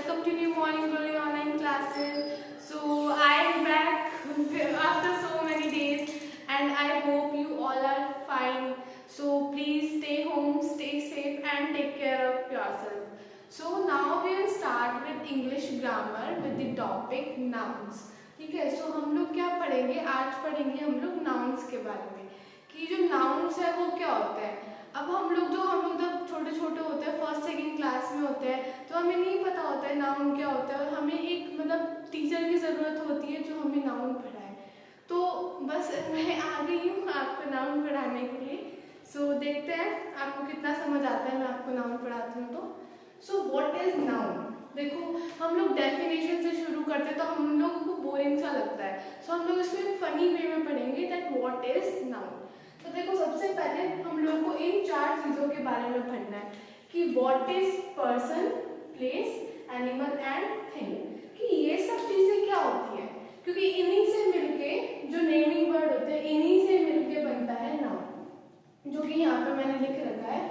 welcome to New Morning Glory online classes. So I am back after so many days and I hope you all are fine. So please stay home, stay safe and take care of yourself. So now we will start with English grammar with the topic nouns. ठीक है, so हम लोग क्या पढ़ेंगे, आज पढ़ेंगे हम लोग nouns के बारे में कि जो nouns है वो क्या होता है। अब हम लोग जब छोटे छोटे होते हैं, फर्स्ट सेकंड क्लास में होते हैं, तो हमें नहीं पता होता है नाउन क्या होता है और हमें एक टीचर की ज़रूरत होती है जो हमें नाउन पढ़ाए। तो बस मैं आ गई हूँ आपको नाउन पढ़ाने के लिए। सो देखते हैं आपको कितना समझ आता है, मैं आपको नाउन पढ़ाती हूँ तो। So what is noun. देखो हम लोग डेफिनेशन से शुरू करते हैं तो हम लोगों को बोरिंग सा लगता है, सो हम लोग इसको फनी वे में पढ़ेंगे दैट व्हाट इज नाउन। तो देखो सबसे पहले हम लोग को इन चार चीज़ों के बारे में पढ़ना है कि what is person, place, animal and thing, कि ये सब चीज़ें क्या होती है, क्योंकि इन्हीं से मिलके जो नेमिंग वर्ड होते हैं इन्हीं से मिलके बनता है नाउन, जो कि यहाँ पे मैंने लिख रखा है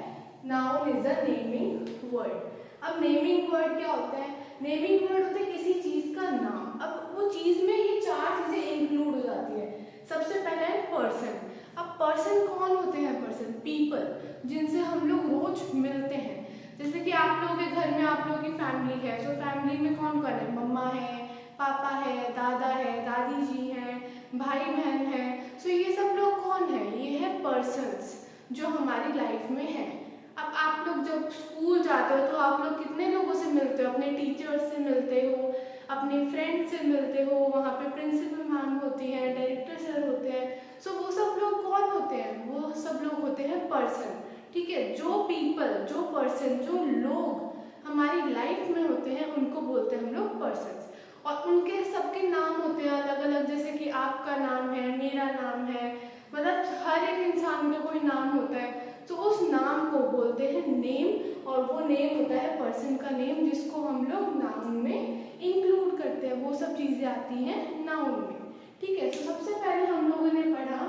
noun is a naming word. अब नेमिंग वर्ड क्या होता है, नेमिंग वर्ड होता है किसी चीज़ का नाम। अब वो चीज़ में ये चार चीज़ें इंक्लूड हो जाती है। सबसे पहले है पर्सन। अब पर्सन कौन होते हैं, पर्सन पीपल जिनसे हम लोग रोज मिलते हैं। जैसे कि आप लोगों के घर में आप लोगों की फैमिली है, तो फैमिली में कौन कौन है, मम्मा है, पापा है, दादा है, दादी जी हैं, भाई बहन है। सो ये सब लोग कौन है, ये है पर्सन्स जो हमारी लाइफ में है। अब आप लोग जब स्कूल जाते हो तो आप लोग कितने लोगों से मिलते हो, अपने टीचर्स से मिलते हो, अपने फ्रेंड से मिलते हो, वहाँ पे प्रिंसिपल मैम होती हैं, डायरेक्टर सर होते हैं। सो वो सब लोग कौन होते हैं, वो सब लोग होते हैं पर्सन। ठीक है, जो पीपल, जो पर्सन, जो लोग हमारी लाइफ में होते हैं उनको बोलते हैं हम लोग पर्सन्स। और उनके सबके नाम होते हैं अलग अलग, जैसे कि आपका नाम है, मेरा नाम है, मतलब हर एक इंसान का कोई नाम होता है। तो उस नाम को बोलते हैं नेम, और वो नेम होता है पर्सन का नेम जिसको हम लोग नाउन में इंक्लूड करते हैं। वो सब चीज़ें आती हैं नाउन में। ठीक है, तो सबसे पहले हम लोगों ने पढ़ा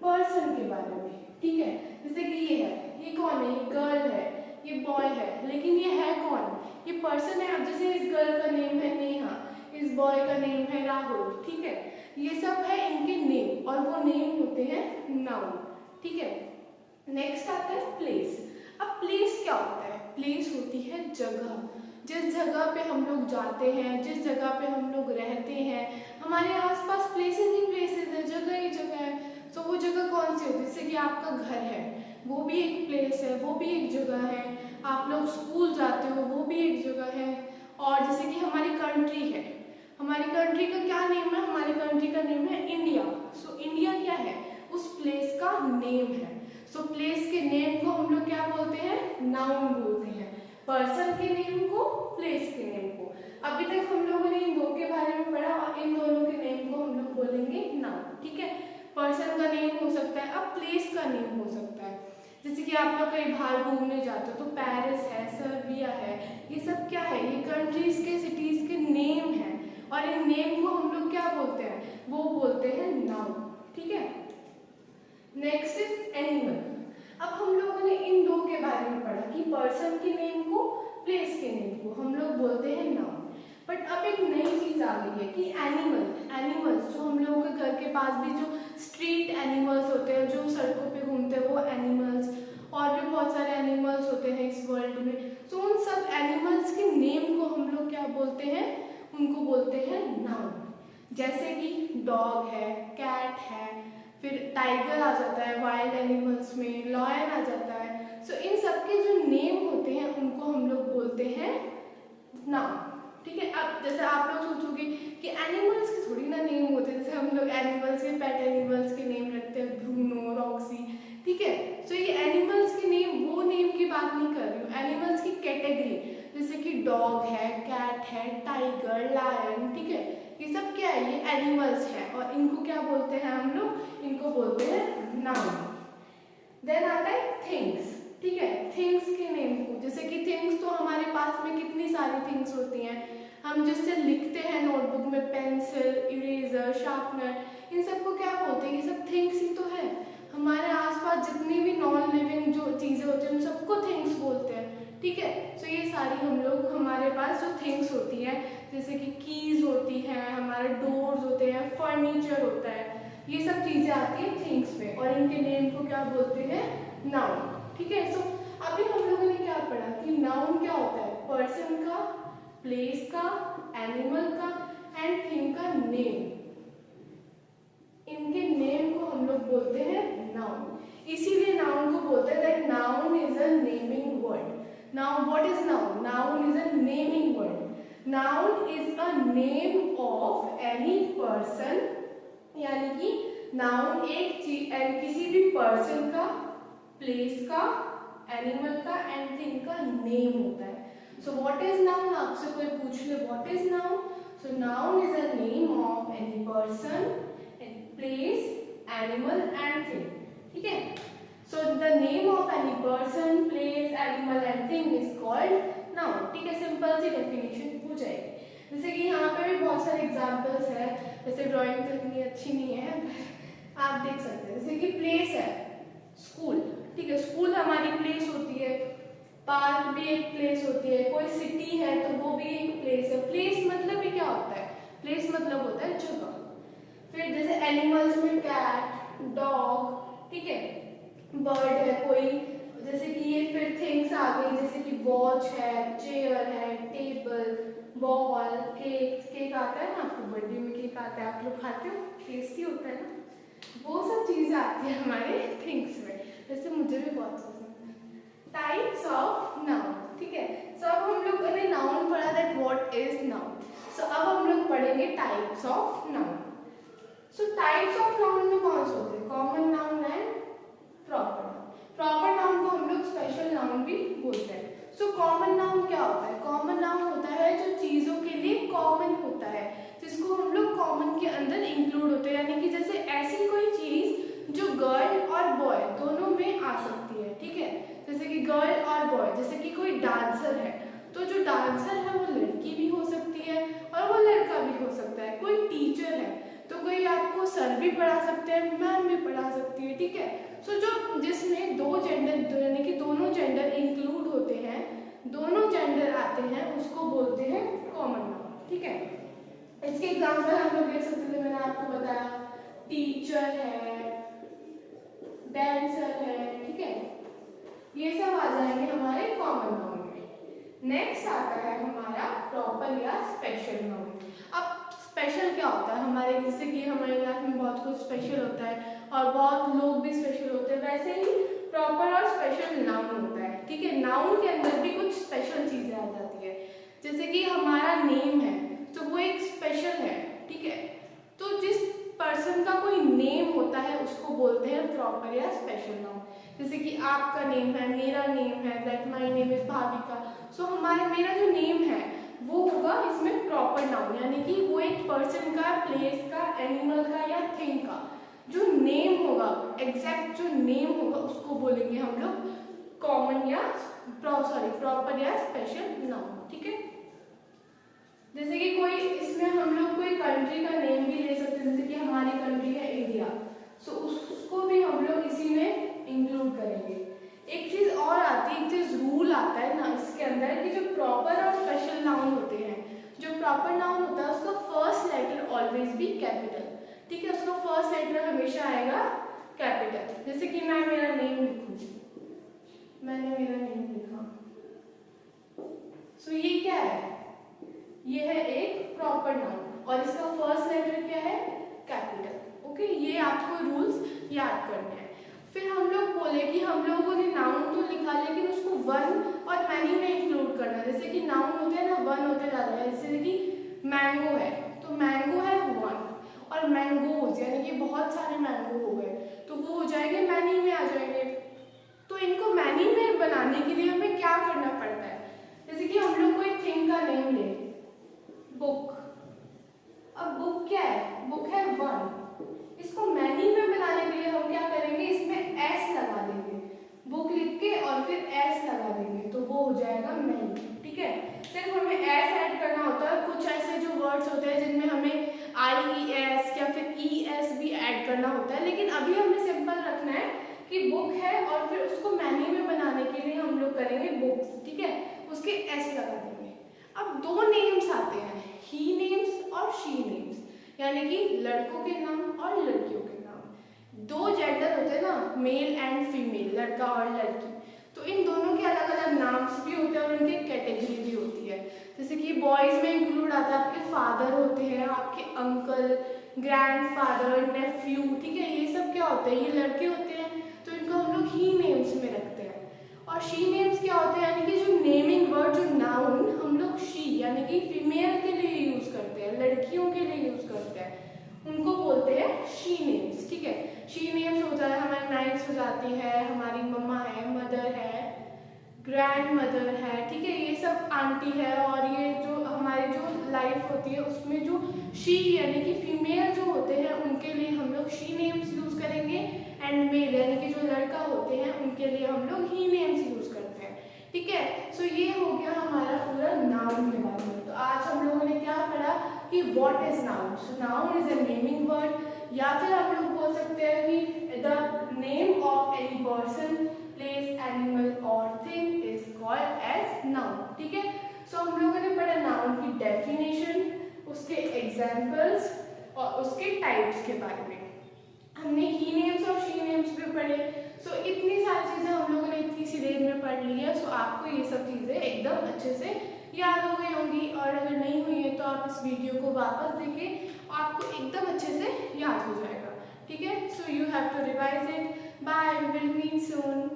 पर्सन के बारे में। ठीक है, जैसे कि ये है, ये कौन है, ये गर्ल है, ये बॉय है, लेकिन ये है कौन, ये पर्सन है। अब जैसे इस गर्ल का नेम है नेहा, इस बॉय का नेम है राहुल। ठीक है, ये सब है इनके नेम और वो नेम होते हैं नाउन। ठीक है, नेक्स्ट आता है प्लेस। अब प्लेस क्या होता है, प्लेस होती है जगह, जिस जगह पे हम लोग जाते हैं, जिस जगह पे हम लोग रहते हैं। हमारे आसपास प्लेसेस ही प्लेसेस है, जगह ही जगह है। तो वो जगह कौन सी होती है, जैसे कि आपका घर है वो भी एक प्लेस है, वो भी एक जगह है। आप लोग स्कूल जाते हो वो भी एक जगह है। और जैसे कि हमारी कंट्री है, हमारी कंट्री का क्या नेम है, हमारी कंट्री का नेम है इंडिया। सो इंडिया क्या है, उस प्लेस का नेम है। सो प्लेस के नेम को हम लोग क्या बोलते हैं, नाउन बोलते हैं। पर्सन के नेम को, प्लेस के नेम को। अभी तक हम लोगों ने इन दो के बारे में पढ़ा और इन दोनों के नेम को हम लोग बोलेंगे नाउन। ठीक है, पर्सन का नेम हो सकता है, अब प्लेस का नेम हो सकता है। जैसे कि आप लोग कहीं बाहर घूमने जाते हो तो पेरिस है, सर्बिया है, ये सब क्या है, ये कंट्रीज के, सिटीज के नेम है। और इन नेम को हम लोग क्या बोलते हैं, वो बोलते हैं नाउन। ठीक है, नेक्स्ट इज एनिमल। अब हम लोगों ने इन दो के बारे में पढ़ा कि पर्सन के नेम को, प्लेस के नेम को हम लोग बोलते हैं नाउन। बट अब एक नई चीज आ गई है कि एनिमल, एनिमल्स जो हम लोगों के घर के पास भी जो स्ट्रीट एनिमल्स होते हैं, जो सड़कों पे घूमते हैं, वो एनिमल्स, और भी बहुत सारे एनिमल्स होते हैं इस वर्ल्ड में। तो उन सब एनिमल्स के नेम को हम लोग क्या बोलते हैं, उनको बोलते हैं नाउन। जैसे कि डॉग है, कैट है, फिर टाइगर आ जाता है वाइल्ड एनिमल्स में, लॉयन आ जाता है। सो इन सबके जो नेम होते हैं उनको हम लोग बोलते हैं नाउन। ठीक है, अब जैसे आप लोग सोचोगे कि एनिमल्स के थोड़ी ना नेम होते हैं, जैसे हम लोग एनिमल्स के, पेट एनिमल्स के नेम रखते हैं, ब्रूनो, रॉक्सी। ठीक है, सो ये एनिमल्स के नेम, वो नेम की बात नहीं कर रही हूँ, एनिमल्स की कैटेगरी, जैसे कि डॉग है, कैट है, टाइगर, लायन। ठीक है, ये सब क्या है, ये एनिमल्स है और इनको क्या बोलते हैं हम लोग, इनको बोलते हैं नाउन। देन आता है थिंग्स। ठीक है, थिंग्स के नेम को, जैसे कि थिंग्स तो हमारे पास में कितनी सारी थिंग्स होती हैं, हम जिससे लिखते हैं नोटबुक में, पेंसिल, इरेजर, शार्पनर, इन सबको क्या बोलते हैं, ये सब थिंग्स ही तो है। हमारे आसपास जितनी भी नॉन लिविंग जो चीज़ें होती हैं उन सबको थिंग्स बोलते हैं। ठीक है, सो ये सारी हम लोग हमारे हमारे पास जो थिंग्स होती हैं, जैसे कि कीज होती हैं, हमारे डोर्स होते हैं, फर्नीचर होता है, ये सब चीज़ें आती हैं थिंग्स में, और इनके नेम को क्या बोलते हैं? नाउन। ठीक है। सो अभी हम लोगों ने क्या पढ़ा कि नाउन क्या होता है? पर्सन का, प्लेस का, एनिमल का एंड थिंग का नेम। इनके नेम को हम लोग बोलते हैं नाउन। इसीलिए नाउन को बोलते हैं that noun is a naming word. Now what is noun? Noun is a naming word. Noun is a name of any person, यानी कि नाउन एक चीज, किसी भी पर्सन का, प्लेस का, एनिमल का एंड थिंग का नेम होता है। So what is noun? आपसे कोई पूछ ले what is noun, so noun is a name of any person, place, animal and thing. ठीक है। So the name of any person, place, animal and thing is called noun. ठीक है। Simple सी definition हो जाएगी। जैसे कि यहाँ पे भी बहुत सारे एग्जांपल्स है, जैसे ड्राइंग तो इतनी अच्छी नहीं है, आप देख सकते हैं। जैसे कि प्लेस है, स्कूल। ठीक है। स्कूल हमारी प्लेस होती है, पार्क भी एक प्लेस होती है, कोई सिटी है तो वो भी एक प्लेस है। प्लेस मतलब ही क्या होता है? प्लेस मतलब होता है जगह। फिर जैसे एनिमल्स में कैट, डॉग, ठीक है, बर्ड है कोई, जैसे कि ये फिर थिंग्स आ गई, जैसे कि वॉच है, चेयर है, टेबल, बॉल, केक। केक आता है ना, आपको बर्थडे में केक आता है, आप लोग खाते हो, टेस्टी होता है ना, वो सब चीजें आती है हमारे थिंग्स में। वैसे मुझे भी बहुत पसंद है। Types of noun. ठीक है। सो अब हम लोग ने नाउन पढ़ा दैट व्हाट इज नाउन। सो अब हम लोग पढ़ेंगे types of noun. So types of noun में कौन से होते हैं? Common noun and proper noun. Proper noun को हम लोग स्पेशल नाउन भी बोलते हैं। सो कॉमन नाउन क्या होता है? कॉमन नाउन होता है जो चीजों के लिए कॉमन होता है, जिसको हम लोग कॉमन के अंदर इंक्लूड होते हैं, यानी कि जैसे ऐसी कोई चीज जो गर्ल और बॉय दोनों में आ सकती है। ठीक है। जैसे कि गर्ल और बॉय, जैसे कि कोई डांसर है तो जो डांसर है वो लड़की भी हो सकती है और वो लड़का भी हो सकता है। कोई टीचर है तो कोई आपको सर भी पढ़ा सकते हैं, मैम भी पढ़ा सकती है। ठीक है। सो जो जिसमें दो जेंडर, यानी कि दोनों जेंडर इंक्लूड होते हैं, दोनों जेंडर आते हैं, उसको बोलते हैं कॉमन नाउन। ठीक है। इसके एग्जांपल हम लोग देख सकते थे, मैंने आपको बताया, टीचर है, डांसर है। ठीक है। ये सब आ जाएंगे हमारे कॉमन नाउन में। नेक्स्ट आता है हमारा प्रॉपर या स्पेशल नाउन। अब स्पेशल क्या होता है हमारे, जैसे कि हमारे लाइफ में बहुत कुछ स्पेशल होता है और बहुत लोग भी स्पेशल होते हैं, वैसे ही प्रॉपर और स्पेशल नाउन होता है। ठीक है। नाउन के अंदर भी कुछ स्पेशल चीजें आ जाती है, जैसे कि हमारा नेम है तो वो एक स्पेशल है। ठीक है। तो जिस पर्सन का कोई नेम होता है उसको बोलते हैं प्रॉपर या स्पेशल नाउन। जैसे कि आपका नेम है, मेरा नेम है, that my name is Bhavika. So हमारा, मेरा जो नेम है वो होगा इसमें प्रॉपर नाउन, यानी कि वो एक पर्सन का, प्लेस का, एनिमल का या थिंग का जो नेम होगा, एग्जैक्ट जो नेम होगा उसको बोलेंगे हम लोग कॉमन या प्रॉपर या स्पेशल नाउन। ठीक है। जैसे कि कोई, इसमें हम लोग कोई कंट्री का नेम भी ले सकते हैं, जैसे कि हमारी कंट्री है इंडिया, सो उसको भी हम लोग इसी में इंक्लूड करेंगे। एक चीज और आती है, एक चीज रूल आता है ना इसके अंदर, कि जो प्रॉपर और स्पेशल नाउन होते हैं, जो प्रॉपर नाउन होता है उसका फर्स्ट लेटर ऑलवेज भी कैपिटल। ठीक है। उसका फर्स्ट लेटर हमेशा आएगा कैपिटल। जैसे कि मैं मेरा नेम लिखूंगी, मैंने मेरा नेम लिखा, सो ये क्या है? ये है एक प्रॉपर नाउन और इसका फर्स्ट लेटर क्या है? कैपिटल। ओके। ये आपको रूल्स याद करने हैं। फिर हम लोग बोले कि हम लोगों ने नाउन तो लिखा लेकिन उसको वन और मैनी में इंक्लूड करना है। जैसे कि नाउन होते हैं ना, वन होते जाते हैं, जैसे कि मैंगो है तो मैंगो है वन, और मैंगोज यानी कि बहुत सारे मैंगो हो गए तो वो हो जाएंगे मैनी में आ जाएंगे। तो इनको मैनी में बनाने के लिए हमें क्या करना पड़ता है? जैसे कि हम लोग कोई थिंग का नेम ले, बुक। अब बुक क्या है? बुक है वन। इसको मैनी में बनाने के लिए हम क्या करेंगे? इसमें एस लगा देंगे, बुक लिख के और फिर एस लगा देंगे तो वो हो जाएगा मैनी। ठीक है। सिर्फ हमें एस ऐड करना होता है। कुछ ऐसे जो वर्ड्स होते हैं जिनमें हमें IES या फिर ES भी ऐड करना होता है, लेकिन अभी हमें सिंपल रखना है कि बुक है और फिर उसको मैनी में बनाने के लिए हम लोग करेंगे बुक्स। ठीक है। उसके एस लगा देंगे। अब दो नेम्स आते हैं, ही नेम्स और शी नेम्स, यानी कि लड़कों के नाम और लड़कियों के नाम। दो जेंडर होते हैं ना, मेल एंड फीमेल, लड़का और लड़की, तो इन दोनों के अलग अलग नाम्स भी होते हैं और उनकी कैटेगरी भी होती है। जैसे कि बॉयज़ में इंक्लूड आता है आपके फादर होते हैं, आपके अंकल, ग्रैंडफादर, नेफ्यू, ठीक है, ये सब क्या होते हैं, ये लड़के होते हैं, तो इनको हम लोग ही नेम्स में रखते हैं। और शी नेम्स क्या होते हैं, यानी कि जो नेमिंग वर्ड, जो नाउन हम लोग शी यानी कि फीमेल के लिए यूज़ करते हैं, लड़कियों के लिए यूज़ करते हैं, उनको बोलते हैं शी नेम्स, ठीक है। शी नेम्स होता है हमारी नाइस हो जाती है, हमारी मम्मा है, मदर है, ग्रैंड मदर है, ठीक है, ये सब आंटी है। और ये जो हमारी जो लाइफ होती है उसमें जो शी यानी कि फीमेल जो होते हैं उनके लिए हम लोग शी नेम्स यूज़ करेंगे, एंड मेल यानी कि जो लड़का होते हैं उनके लिए हम लोग ही नेम्स यूज़ करते हैं, ठीक है। सो ये हो गया हमारा पूरा नाउन के बारे में। तो आज हम लोगों ने क्या पढ़ा कि what is noun. So noun is a naming word, या फिर हम लोग बोल सकते हैं कि the name of any person, place, animal और thing is called as noun, ठीक है। सो हम लोगों ने पढ़ा नाउन की डेफिनेशन, उसके एग्जाम्पल्स और उसके टाइप्स के बारे में। हमने ही नेम्स और शी नेम्स भी पढ़े। सो इतनी सारी चीज़ें हम लोगों ने इतनी सी देर में पढ़ ली है। सो आपको ये सब चीज़ें एकदम अच्छे से याद हो गई होंगी, और अगर नहीं हुई है तो आप इस वीडियो को वापस देखें, आपको एकदम अच्छे से याद हो जाएगा, ठीक है। So you have to revise it. Bye, we will meet soon.